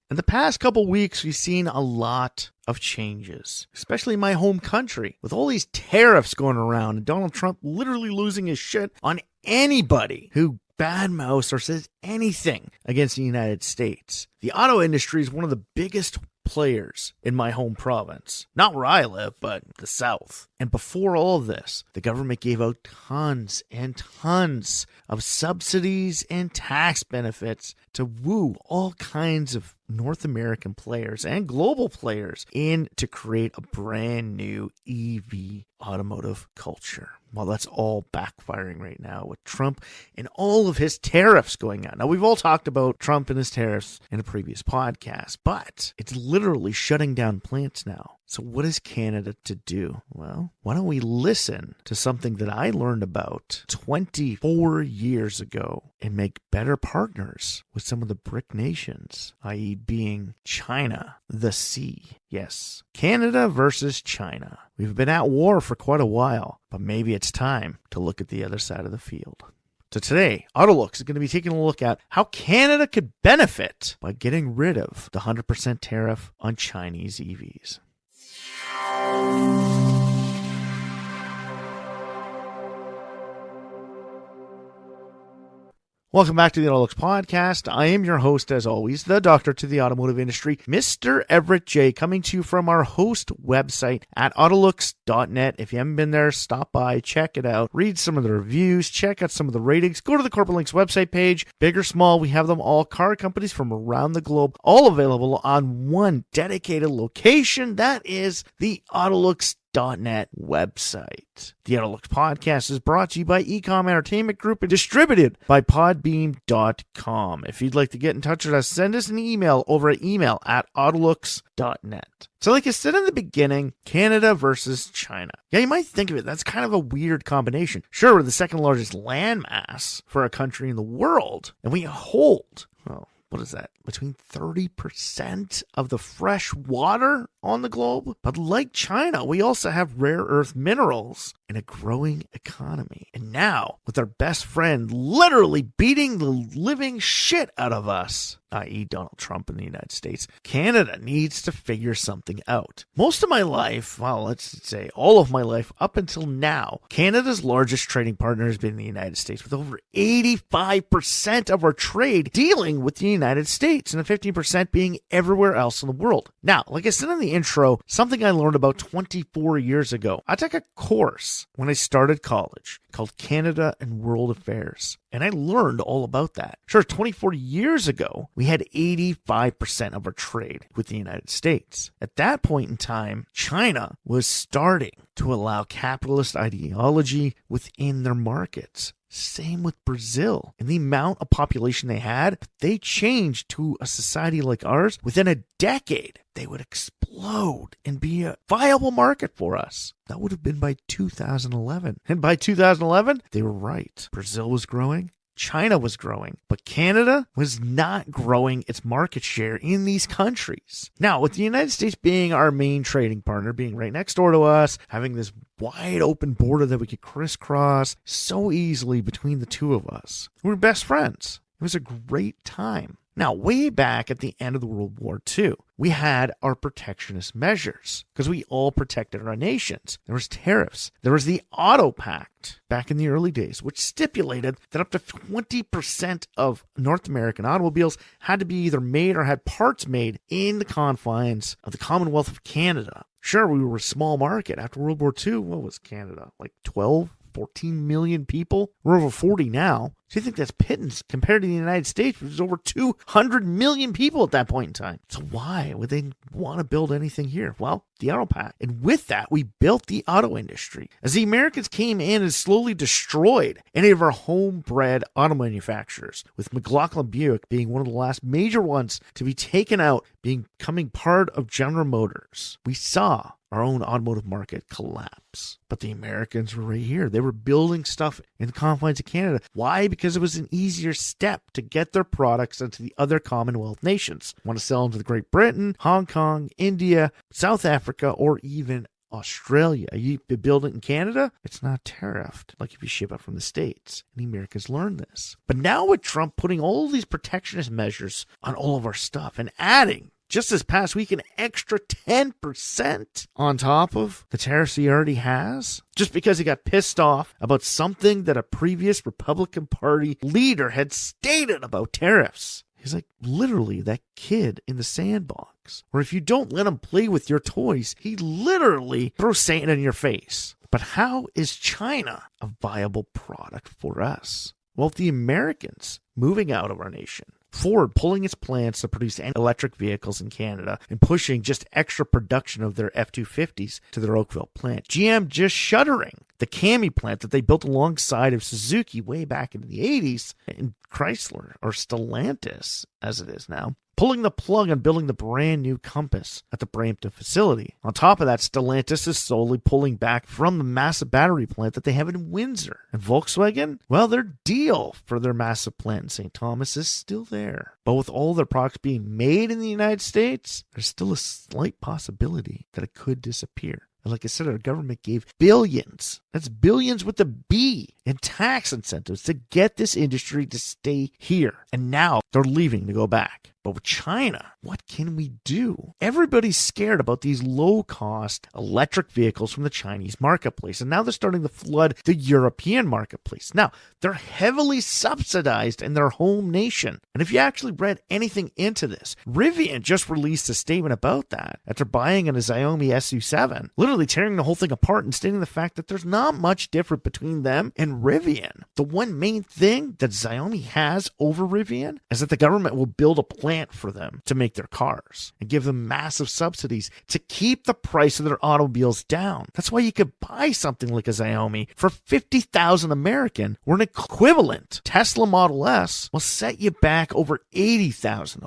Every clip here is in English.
In the past couple weeks, we've seen a lot of changes, especially in my home country, with all these tariffs going around and Donald Trump literally losing his shit on anybody who badmouths or says anything against the United States. The auto industry is one of the biggest players in my home province. Not where I live, but the South. And before all of this, the government gave out tons and tons of subsidies and tax benefits to woo all kinds of North American players and global players in to create a brand new EV automotive culture. Well, that's all backfiring right now with Trump and all of his tariffs going on. Now, we've all talked about Trump and his tariffs in a previous podcast, but it's literally shutting down plants now. So what is Canada to do? Well, why don't we listen to something that I learned about 24 years ago and make better partners with some of the BRIC nations, i.e. being China, the C. Yes, Canada versus China. We've been at war for quite a while, but maybe it's time to look at the other side of the field. So today, AutoLooks is going to be taking a look at how Canada could benefit by getting rid of the 100% tariff on Chinese EVs. Welcome back to the AutoLooks podcast. I am your host, as always, the doctor to the automotive industry, Mr. Everett J, coming to you from our host website at autolooks.net. If you haven't been there, stop by, check it out, read some of the reviews, check out some of the ratings, go to the Corporate Links website page. Big or small, we have them all. Car companies from around the globe, all available on one dedicated location. That is the AutoLooks.net website. The AutoLooks podcast is brought to you by Ecom Entertainment Group and distributed by podbeam.com. If you'd like to get in touch with us, send us an email over at email@autolooks.net. So like I said in the beginning, Canada versus China. Yeah, you might think of it, that's kind of a weird combination. Sure, we're the second largest landmass for a country in the world, and we hold, well, what is that? Between 30% of the fresh water on the globe. But like China, we also have rare earth minerals and a growing economy. And now, with our best friend literally beating the living shit out of us, i.e. Donald Trump in the United States, Canada needs to figure something out. Most of my life, well, let's say all of my life up until now, Canada's largest trading partner has been the United States, with over 85% of our trade dealing with the United States and the 15% being everywhere else in the world. Now, like I said in the intro, something I learned about 24 years ago. I took a course when I started college called Canada and World Affairs, and I learned all about that. Sure, 24 years ago, we had 85% of our trade with the United States. At that point in time, China was starting to allow capitalist ideology within their markets. Same with Brazil. And the amount of population they had, they changed to a society like ours. Within a decade, they would explode and be a viable market for us. That would have been by 2011. And by 2011, they were right. Brazil was growing. China was growing, but Canada was not growing its market share in these countries. Now, with the United States being our main trading partner, being right next door to us, having this wide open border that we could crisscross so easily between the two of us, we were best friends. It was a great time. Now, way back at the end of the World War II, we had our protectionist measures because we all protected our nations. There was tariffs. There was the Auto Pact back in the early days, which stipulated that up to 20% of North American automobiles had to be either made or had parts made in the confines of the Commonwealth of Canada. Sure, we were a small market. After World War II, what was Canada? Like 14 million people. We're over 40 now. So you think that's pittance compared to the United States, which is over 200 million people at that point in time. So why would they want to build anything here? Well, the Auto Pact. And with that, we built the auto industry. As the Americans came in and slowly destroyed any of our homebred auto manufacturers, with McLaughlin Buick being one of the last major ones to be taken out, becoming part of General Motors, we saw our own automotive market collapse. But the Americans were right here. They were building stuff in the confines of Canada. Why? Because it was an easier step to get their products into the other Commonwealth nations. Want to sell them to Great Britain, Hong Kong, India, South Africa, or even Australia. You build it in Canada, it's not tariffed like if you ship it from the States. And the Americans learned this. But now with Trump putting all these protectionist measures on all of our stuff and adding just this past week an extra 10% on top of the tariffs he already has, just because he got pissed off about something that a previous Republican Party leader had stated about tariffs. He's like literally that kid in the sandbox, where if you don't let him play with your toys, he literally throws sand in your face. But how is China a viable product for us? Well, the Americans moving out of our nation, Ford pulling its plans to produce electric vehicles in Canada and pushing just extra production of their F-250s to their Oakville plant. GM just shuttering the Cami plant that they built alongside of Suzuki way back in the 80s, and Chrysler, or Stellantis as it is now, pulling the plug on building the brand new Compass at the Brampton facility. On top of that, Stellantis is slowly pulling back from the massive battery plant that they have in Windsor. And Volkswagen, well, their deal for their massive plant in St. Thomas is still there. But with all their products being made in the United States, there's still a slight possibility that it could disappear. And like I said, our government gave billions, that's billions with a B, in tax incentives to get this industry to stay here. And now they're leaving to go back. But with China, what can we do? Everybody's scared about these low-cost electric vehicles from the Chinese marketplace, and now they're starting to flood the European marketplace. Now, they're heavily subsidized in their home nation. And if you actually read anything into this, Rivian just released a statement about that after buying a Xiaomi SU7, literally tearing the whole thing apart and stating the fact that there's not much different between them and Rivian. The one main thing that Xiaomi has over Rivian is that the government will build a plant for them to make their cars and give them massive subsidies to keep the price of their automobiles down. That's why you could buy something like a Xiaomi for $50,000 American, where an equivalent Tesla Model S will set you back over $80,000.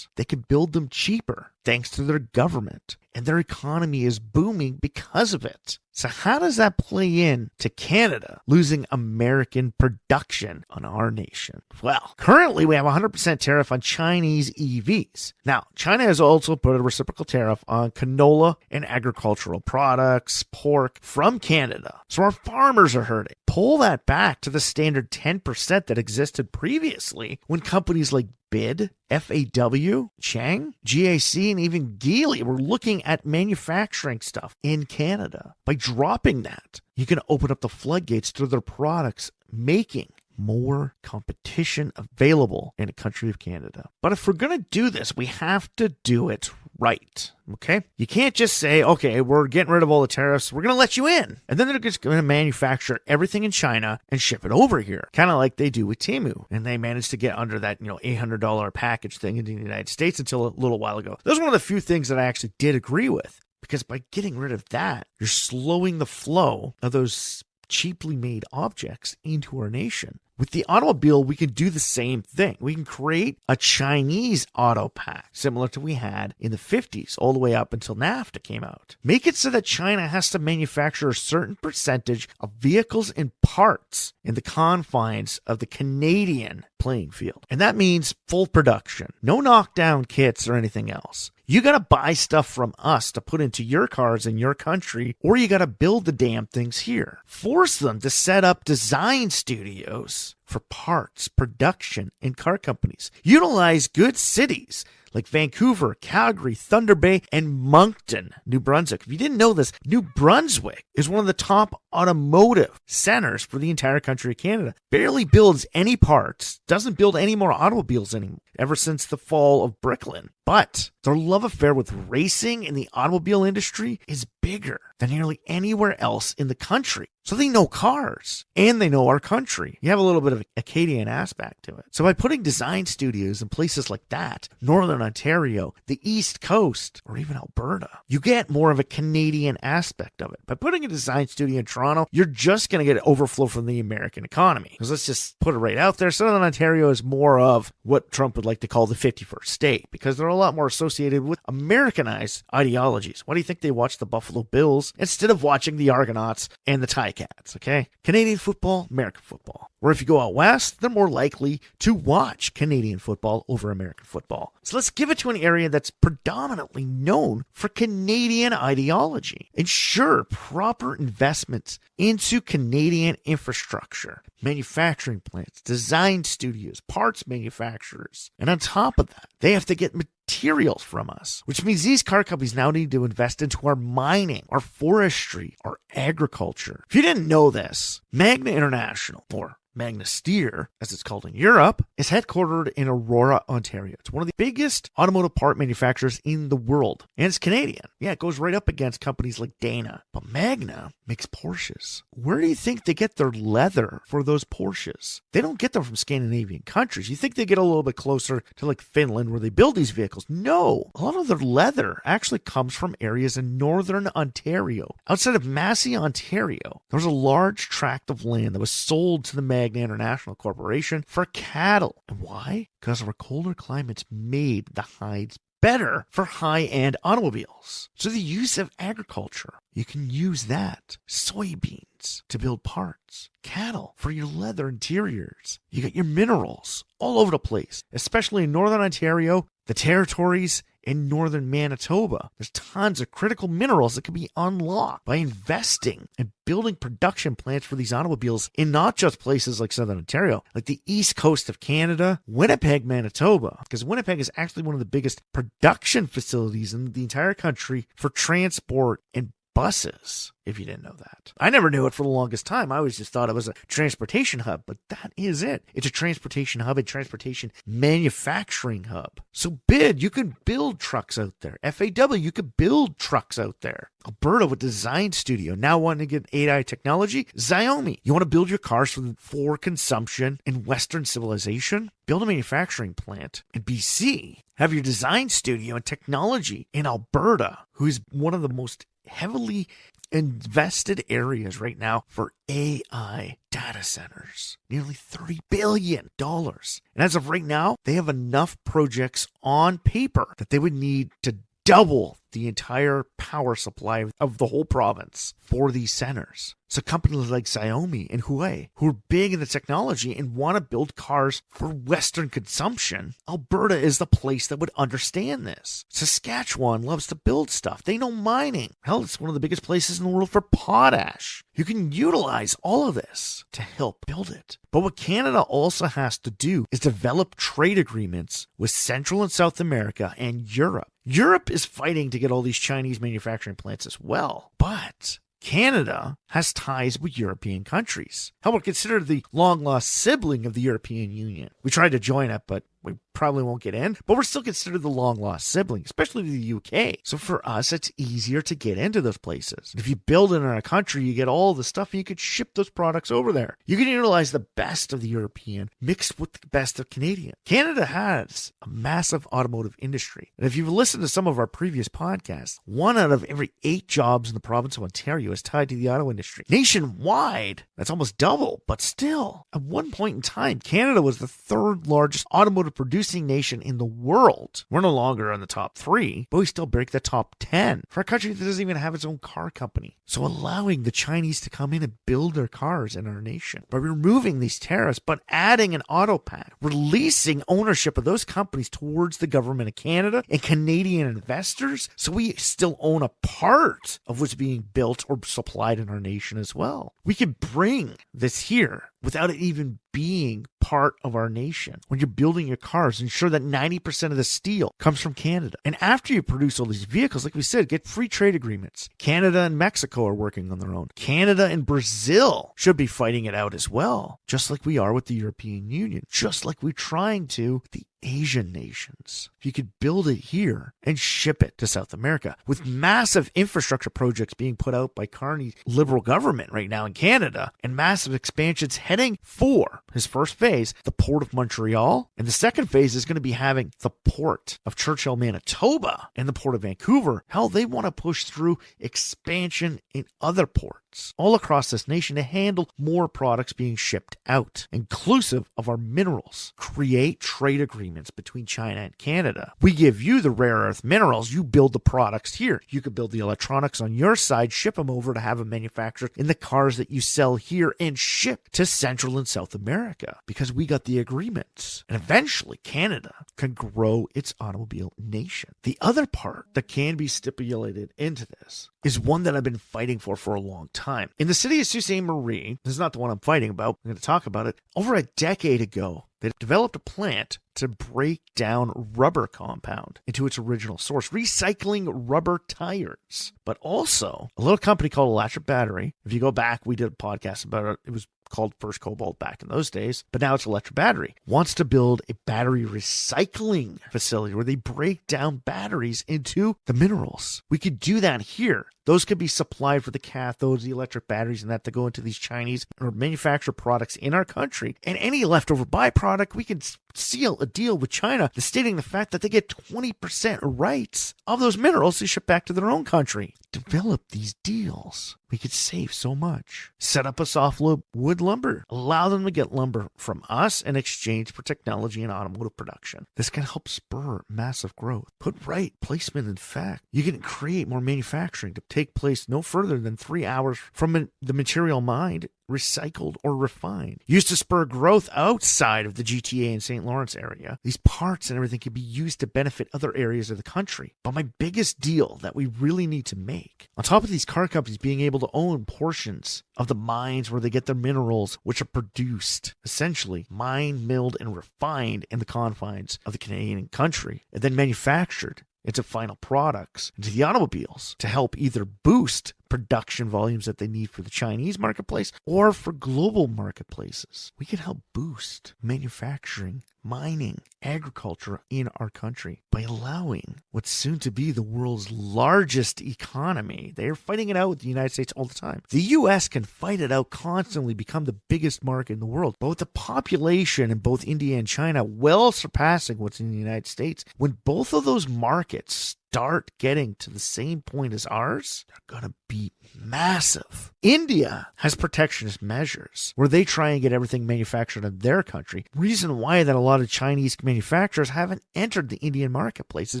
They could build them cheaper thanks to their government, and their economy is booming because of it. So how does that play in to Canada losing American production on our nation? Well, currently we have a 100% tariff on Chinese EVs. Now, China has also put a reciprocal tariff on canola and agricultural products, pork from Canada. So our farmers are hurting. Pull that back to the standard 10% that existed previously when companies like BID, FAW, Chang, GAC, and even Geely were looking at manufacturing stuff in Canada. By dropping that, you can open up the floodgates to their products, making more competition available in a country of Canada. But if we're going to do this, we have to do it right. Okay? You can't just say, okay, we're getting rid of all the tariffs, we're going to let you in. And then they're just going to manufacture everything in China and ship it over here. Kind of like they do with Temu. And they managed to get under that, $800 package thing in the United States until a little while ago. Those are one of the few things that I actually did agree with. Because by getting rid of that, you're slowing the flow of those cheaply made objects into our nation. With the automobile, we can do the same thing. We can create a Chinese Auto Pact, similar to we had in the 50s, all the way up until NAFTA came out. Make it so that China has to manufacture a certain percentage of vehicles and parts in the confines of the Canadian playing field. And that means full production. No knockdown kits or anything else. You got to buy stuff from us to put into your cars in your country, or you got to build the damn things here. Force them to set up design studios for parts, production, and car companies. Utilize good cities like Vancouver, Calgary, Thunder Bay, and Moncton, New Brunswick. If you didn't know this, New Brunswick is one of the top automotive centers for the entire country of Canada. Barely builds any parts, doesn't build any more automobiles anymore, ever since the fall of Bricklin. But their love affair with racing in the automobile industry is bigger than nearly anywhere else in the country. So they know cars and they know our country. You have a little bit of an Acadian aspect to it. So by putting design studios in places like that, Northern Ontario, the East Coast, or even Alberta, you get more of a Canadian aspect of it. By putting a design studio in Toronto, you're just going to get overflow from the American economy. Because let's just put it right out there. Southern Ontario is more of what Trump would like to call the 51st state, because they're a lot more associated with Americanized ideologies. Why do you think they watch the Buffalo Bills instead of watching the Argonauts and the Ticats? Okay? Canadian football, American football. Where if you go out west, they're more likely to watch Canadian football over American football. So let's give it to an area that's predominantly known for Canadian ideology. Ensure proper investments into Canadian infrastructure, manufacturing plants, design studios, parts manufacturers. And on top of that, they have to get materials from us, which means these car companies now need to invest into our mining, our forestry, our agriculture. If you didn't know this, Magna International, or Magna Steyr, as it's called in Europe, is headquartered in Aurora, Ontario. It's one of the biggest automotive part manufacturers in the world, and it's Canadian. Yeah, it goes right up against companies like Dana. But Magna makes Porsches. Where do you think they get their leather for those Porsches? They don't get them from Scandinavian countries. You think they get a little bit closer to like Finland where they build these vehicles? No. A lot of their leather actually comes from areas in northern Ontario. Outside of Massey, Ontario, there was a large tract of land that was sold to the Magna International Corporation for cattle. And why? Because our colder climates made the hides better for high-end automobiles. So the use of agriculture, you can use that. Soybeans to build parts. Cattle for your leather interiors. You got your minerals all over the place, especially in northern Ontario, the territories, in northern Manitoba. There's tons of critical minerals that can be unlocked by investing and building production plants for these automobiles in not just places like southern Ontario, like the east coast of Canada, Winnipeg, Manitoba, because Winnipeg is actually one of the biggest production facilities in the entire country for transport and buses, if you didn't know that. I never knew it for the longest time. I always just thought it was a transportation hub, but that is it. It's a transportation hub, a transportation manufacturing hub. So BID, you can build trucks out there. FAW, you could build trucks out there. Alberta with Design Studio, now wanting to get AI technology. Xiaomi, you want to build your cars for consumption in Western civilization? Build a manufacturing plant in BC. Have your design studio and technology in Alberta, who is one of the most heavily invested areas right now for AI data centers. Nearly $30 billion. And as of right now, they have enough projects on paper that they would need to double the entire power supply of the whole province for these centers. So companies like Xiaomi and Huawei, who are big in the technology and want to build cars for Western consumption, Alberta is the place that would understand this. Saskatchewan loves to build stuff. They know mining. Hell, it's one of the biggest places in the world for potash. You can utilize all of this to help build it. But what Canada also has to do is develop trade agreements with Central and South America and Europe. Europe is fighting to get all these Chinese manufacturing plants as well. But Canada has ties with European countries. How about consider the long-lost sibling of the European Union? We tried to join it, but we probably won't get in, but we're still considered the long-lost sibling, especially the UK. So for us, it's easier to get into those places. If you build it in our country, you get all the stuff and you could ship those products over there. You can utilize the best of the European mixed with the best of Canadian. Canada has a massive automotive industry. And if you've listened to some of our previous podcasts, 1 out of every 8 jobs in the province of Ontario is tied to the auto industry. Nationwide, that's almost double, but still, at one point in time, Canada was the 3rd largest automotive producing nation in the world. We're no longer in the top 3, but we still break the top 10 for a country that doesn't even have its own car company. So allowing the Chinese to come in and build their cars in our nation by removing these tariffs, but adding an Auto Pact, releasing ownership of those companies towards the government of Canada and Canadian investors, so we still own a part of what's being built or supplied in our nation as well. We can bring this here without it even being part of our nation. When you're building your cars, ensure that 90% of the steel comes from Canada. And after you produce all these vehicles, like we said, get free trade agreements. Canada and Mexico are working on their own. Canada and Brazil should be fighting it out as well, just like we are with the European Union, just like we're trying to the Asian nations. If you could build it here and ship it to South America, with massive infrastructure projects being put out by Carney's Liberal government right now in Canada, and massive expansions heading for his first phase, the Port of Montreal, and the second phase is going to be having the Port of Churchill, Manitoba, and the Port of Vancouver. Hell, they want to push through expansion in other ports. ports all across this nation to handle more products being shipped out, inclusive of our minerals. Create trade agreements between China and Canada. We give you the rare earth minerals, you build the products here. You could build the electronics on your side, ship them over to have them manufactured in the cars that you sell here and ship to Central and South America, because we got the agreements. And eventually Canada can grow its automobile nation. The other part that can be stipulated into this is one that I've been fighting for a long time. In the city of Sault Ste. Marie, this is not the one I'm fighting about, I'm going to talk about it, over a decade ago, they developed a plant to break down rubber compound into its original source, recycling rubber tires. But also, a little company called Electric Battery, if you go back, we did a podcast about it, it was called First Cobalt back in those days, but now it's Electric Battery, wants to build a battery recycling facility where they break down batteries into the minerals. We could do that here. Those could be supplied for the cathodes, the electric batteries, and that to go into these Chinese or manufactured products in our country. And any leftover byproduct, we can seal a deal with China stating the fact that they get 20% rights of those minerals to ship back to their own country. Develop these deals. We could save so much. Set up a softwood lumber. Allow them to get lumber from us in exchange for technology and automotive production. This can help spur massive growth. Put right placement in fact. You can create more manufacturing to take place no further than 3 hours from the material mined, recycled, or refined. Used to spur growth outside of the GTA and St. Lawrence area. These parts and everything can be used to benefit other areas of the country. But my biggest deal that we really need to make, on top of these car companies being able to own portions of the mines where they get their minerals, which are produced, essentially mined, milled, and refined in the confines of the Canadian country, and then manufactured into final products, into the automobiles, to help either boost production volumes that they need for the Chinese marketplace or for global marketplaces. We can help boost manufacturing, mining, agriculture in our country by allowing what's soon to be the world's largest economy. They are fighting it out with the United States all the time. The U.S. can fight it out constantly, become the biggest market in the world, but with the population in both India and China well surpassing what's in the United States, when both of those markets start getting to the same point as ours, they're going to be massive. India has protectionist measures where they try and get everything manufactured in their country. Reason why that a lot of Chinese manufacturers haven't entered the Indian marketplace is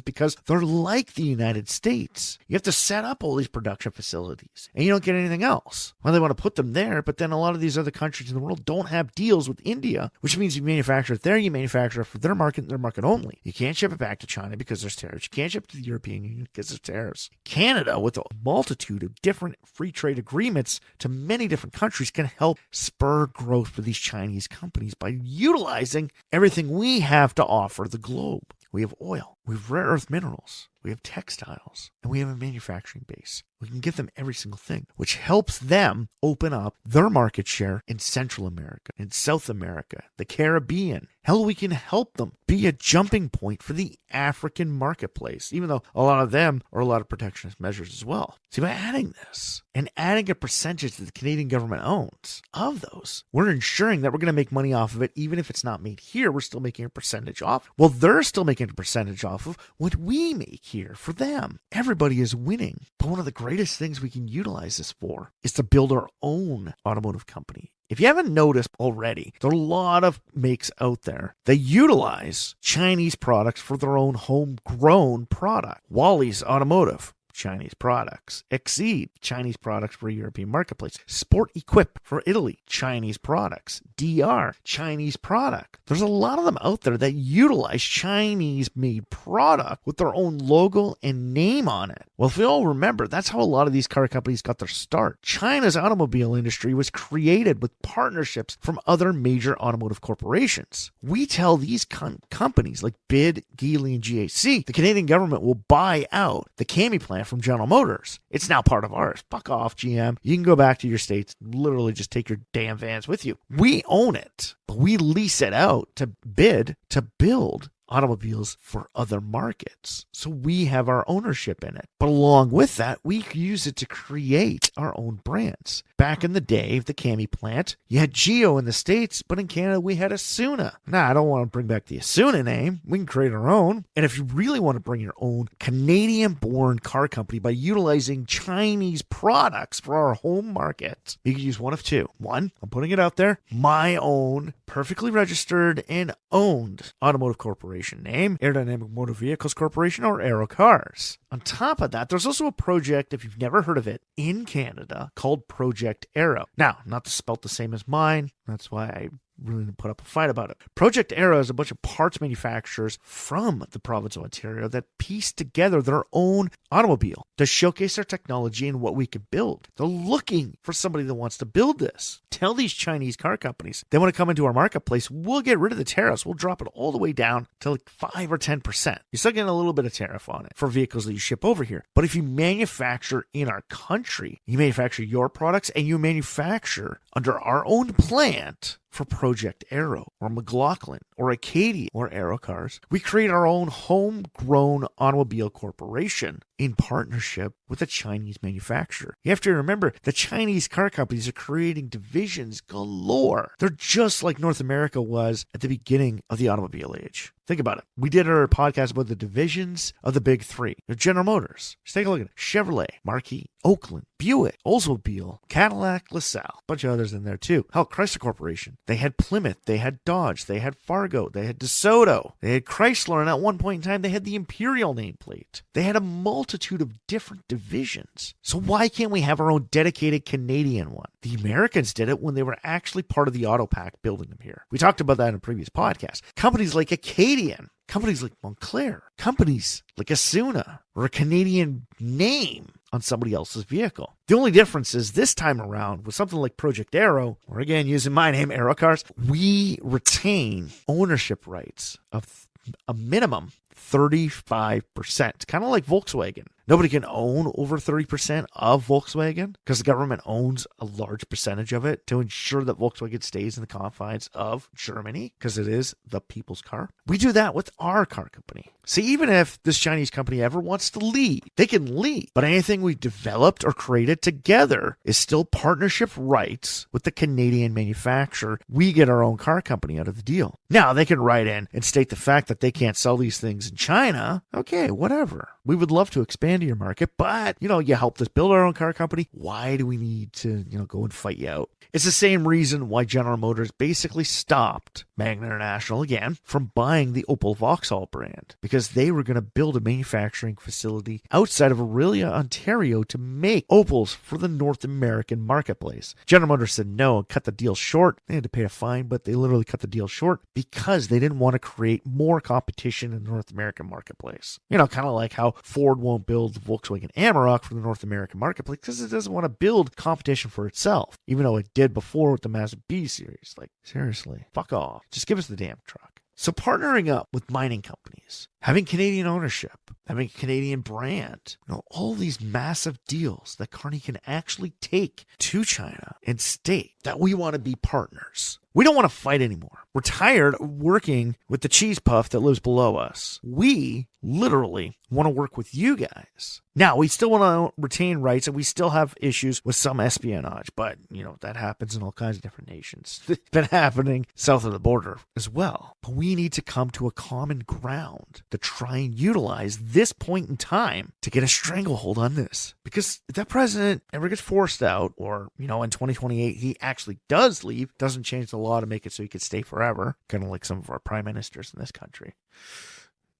because they're like the United States. You have to set up all these production facilities and you don't get anything else. Well, they want to put them there, but then a lot of these other countries in the world don't have deals with India, which means you manufacture it there, you manufacture it for their market only. You can't ship it back to China because there's tariffs. You can't ship it to the European Union because there's tariffs. Canada, with a multitude of different free trade agreements to many different countries, can help spur growth for these Chinese companies by utilizing everything we have to offer the globe. We have oil, we have rare earth minerals, we have textiles, and we have a manufacturing base. We can give them every single thing, which helps them open up their market share in Central America, in South America, the Caribbean. Hell, we can help them be a jumping point for the African marketplace, even though a lot of them are a lot of protectionist measures as well. See, by adding this and adding a percentage that the Canadian government owns of those, we're ensuring that we're going to make money off of it. Even if it's not made here, we're still making a percentage off. Well, they're still making a percentage off of what we make here for them. Everybody is winning. But one of the greatest things we can utilize this for is to build our own automotive company. If you haven't noticed already, there are a lot of makes out there that utilize Chinese products for their own homegrown product. Wally's Automotive, Chinese products. Exceed, Chinese products for a European marketplace. Sport Equip for Italy, Chinese products. DR, Chinese product. There's a lot of them out there that utilize Chinese-made product with their own logo and name on it. Well, if we all remember, that's how a lot of these car companies got their start. China's automobile industry was created with partnerships from other major automotive corporations. We tell these companies like BID, Geely, and GAC, the Canadian government will buy out the Cami plant from General Motors. It's now part of ours. Fuck off, GM. You can go back to your states, literally just take your damn vans with you. We own it, but we lease it out to BID to build automobiles for other markets. So we have our ownership in it. But along with that, we use it to create our own brands. Back in the day, the Cami plant, you had Geo in the States, but in Canada, we had Asuna. Now, I don't want to bring back the Asuna name. We can create our own. And if you really want to bring your own Canadian-born car company by utilizing Chinese products for our home market, you can use one of two. One, I'm putting it out there, my own perfectly registered and owned automotive corporation name, Aerodynamic Motor Vehicles Corporation, or Aero Cars. On top of that, there's also a project, if you've never heard of it, in Canada called Project Aero. Now, not spelt the same as mine. That's why I really didn't put up a fight about it. Project Aero is a bunch of parts manufacturers from the province of Ontario that piece together their own automobile to showcase their technology and what we can build. They're looking for somebody that wants to build this. Tell these Chinese car companies they want to come into our marketplace. We'll get rid of the tariffs. We'll drop it all the way down to like 5 or 10%. You're still getting a little bit of tariff on it for vehicles that you ship over here. But if you manufacture in our country, you manufacture your products and you manufacture under our own plant for Project Aero or McLaughlin or Acadia or Aero Cars, we create our own homegrown automobile corporation in partnership with a Chinese manufacturer. You have to remember, the Chinese car companies are creating divisions galore. They're just like North America was at the beginning of the automobile age. Think about it. We did our podcast about the divisions of the big three. They're General Motors. Just take a look at it. Chevrolet, Marquis, Oakland, Buick, Oldsmobile, Cadillac, LaSalle. A bunch of others in there too. Hell, Chrysler Corporation. They had Plymouth. They had Dodge. They had Fargo. They had DeSoto. They had Chrysler. And at one point in time, they had the Imperial nameplate. They had a multitude of different divisions. So why can't we have our own dedicated Canadian one? The Americans did it when they were actually part of the Auto Pact building them here. We talked about that in a previous podcast. Companies like Acadian, companies like Montclair, companies like Asuna, or a Canadian name on somebody else's vehicle. The only difference is this time around with something like Project Aero, or again using my name, Aero Cars, we retain ownership rights of a minimum 35%, kind of like Volkswagen. Nobody can own over 30% of Volkswagen because the government owns a large percentage of it to ensure that Volkswagen stays in the confines of Germany because it is the people's car. We do that with our car company. See, even if this Chinese company ever wants to leave, they can leave. But anything we developed or created together is still partnership rights with the Canadian manufacturer. We get our own car company out of the deal. Now, they can write in and state the fact that they can't sell these things in China. Okay, whatever. We would love to expand your market, but, you helped us build our own car company. Why do we need to, go and fight you out? It's the same reason why General Motors basically stopped Magna International again from buying the Opel Vauxhall brand because they were going to build a manufacturing facility outside of Aurelia, Ontario to make Opels for the North American marketplace. General Motors said no and cut the deal short. They had to pay a fine, but they literally cut the deal short because they didn't want to create more competition in the North American marketplace. Kind of like how Ford won't build the Volkswagen Amarok for the North American marketplace because it doesn't want to build competition for itself, even though it did before with the Mazda B series. Like, seriously, fuck off. Just give us the damn truck. So partnering up with mining companies, having Canadian ownership, having a Canadian brand, all these massive deals that Carney can actually take to China and state that we want to be partners. We don't want to fight anymore. We're tired of working with the cheese puff that lives below us. We literally want to work with you guys. Now, we still want to retain rights and we still have issues with some espionage, but, that happens in all kinds of different nations. It's been happening south of the border as well. But we need to come to a common ground to try and utilize this point in time to get a stranglehold on this. Because if that president ever gets forced out or, in 2028, he actually does leave, doesn't change the law to make it so he could stay forever, kind of like some of our prime ministers in this country.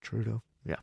Trudeau. Yeah.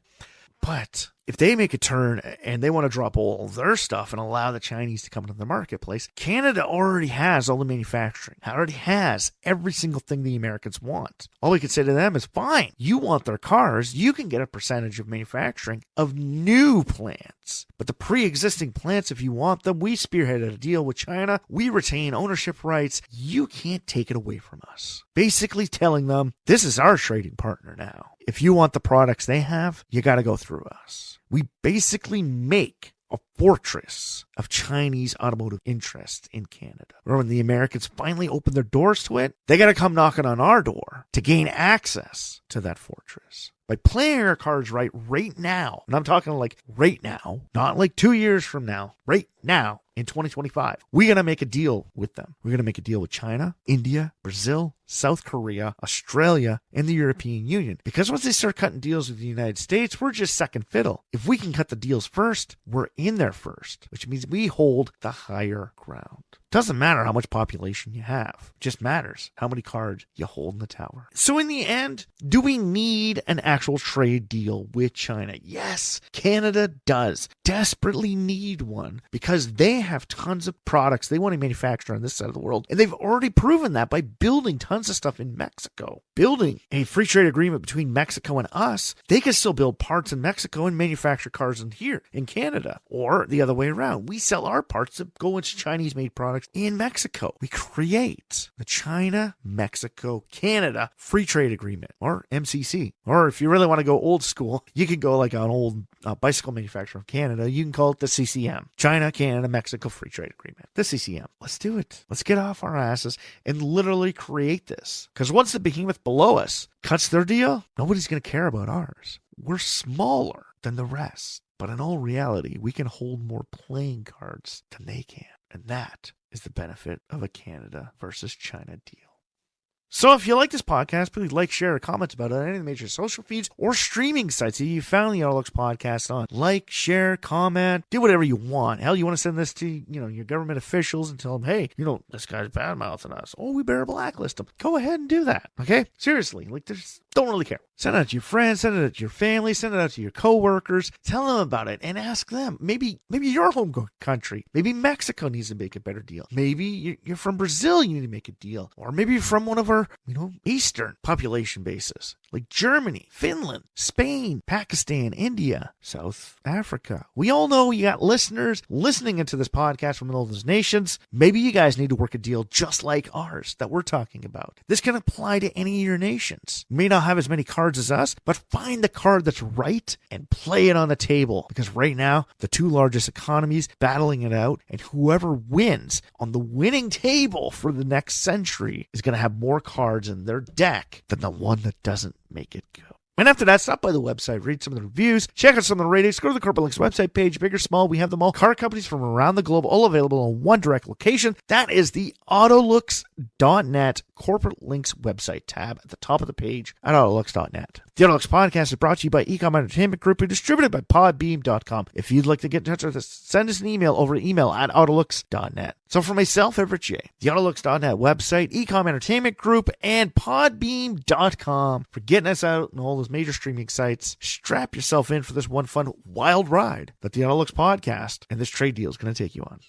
But if they make a turn and they want to drop all their stuff and allow the Chinese to come into the marketplace, Canada already has all the manufacturing, already has every single thing the Americans want. All we can say to them is, fine, you want their cars, you can get a percentage of manufacturing of new plants. But the pre-existing plants, if you want them, we spearheaded a deal with China. We retain ownership rights. You can't take it away from us. Basically telling them, this is our trading partner now. If you want the products they have, you got to go through us. We basically make a fortress of Chinese automotive interest in Canada. Or when the Americans finally open their doors to it, they got to come knocking on our door to gain access to that fortress. By playing our cards right now, and I'm talking like right now, not like 2 years from now, right now in 2025, we're going to make a deal with them. We're going to make a deal with China, India, Brazil, South Korea, Australia, and the European Union. Because once they start cutting deals with the United States, we're just second fiddle. If we can cut the deals first, we're in there first, which means we hold the higher ground. Doesn't matter how much population you have. It just matters how many cards you hold in the tower. So in the end, do we need an actual trade deal with China? Yes, Canada does desperately need one because they have tons of products they want to manufacture on this side of the world. And they've already proven that by building tons of stuff in Mexico. Building a free trade agreement between Mexico and us, they can still build parts in Mexico and manufacture cars in here in Canada. Or the other way around. We sell our parts that go into Chinese-made products in Mexico. We create the China-Mexico-Canada Free Trade Agreement, or MCC. Or if you really want to go old school, you could go like an old bicycle manufacturer of Canada. You can call it the CCM. China, Canada, Mexico Free Trade Agreement. The CCM. Let's do it. Let's get off our asses and literally create this. Because once the behemoth below us cuts their deal, nobody's going to care about ours. We're smaller than the rest. But in all reality, we can hold more playing cards than they can. And that is the benefit of a Canada versus China deal. So if you like this podcast, please like, share, or comment about it on any of the major social feeds or streaming sites that you found the AutoLooks podcast on. Like, share, comment, do whatever you want. Hell, you want to send this to, your government officials and tell them, hey, this guy's bad-mouthing us. Oh, we better blacklist him. Go ahead and do that. Okay? Seriously, don't really care. Send it out to your friends, send it out to your family, send it out to your coworkers. Tell them about it and ask them. Maybe your home country. Maybe Mexico needs to make a better deal. Maybe you're from Brazil, you need to make a deal. Or maybe you're from one of our, Eastern population bases, like Germany, Finland, Spain, Pakistan, India, South Africa. We all know you got listeners listening into this podcast from all those nations. Maybe you guys need to work a deal just like ours that we're talking about. This can apply to any of your nations. You may not have as many cards as us, but find the card that's right and play it on the table. Because right now, the two largest economies battling it out, and whoever wins on the winning table for the next century is going to have more cards in their deck than the one that doesn't make it go. And after that, stop by the website, read some of the reviews, check out some of the ratings, go to the Corporate Links website page, big or small, we have them all. Car companies from around the globe, all available on one direct location. That is the AutoLooks.net Corporate Links website tab at the top of the page at AutoLooks.net. The AutoLooks podcast is brought to you by Ecom Entertainment Group and distributed by Podbeam.com. If you'd like to get in touch with us, send us an email over email at AutoLooks.net. So for myself, Everett J, the AutoLooks.net website, Ecom Entertainment Group, and Podbeam.com for getting us out and all those major streaming sites. Strap yourself in for this one fun, wild ride that the AutoLooks podcast and this trade deal is going to take you on.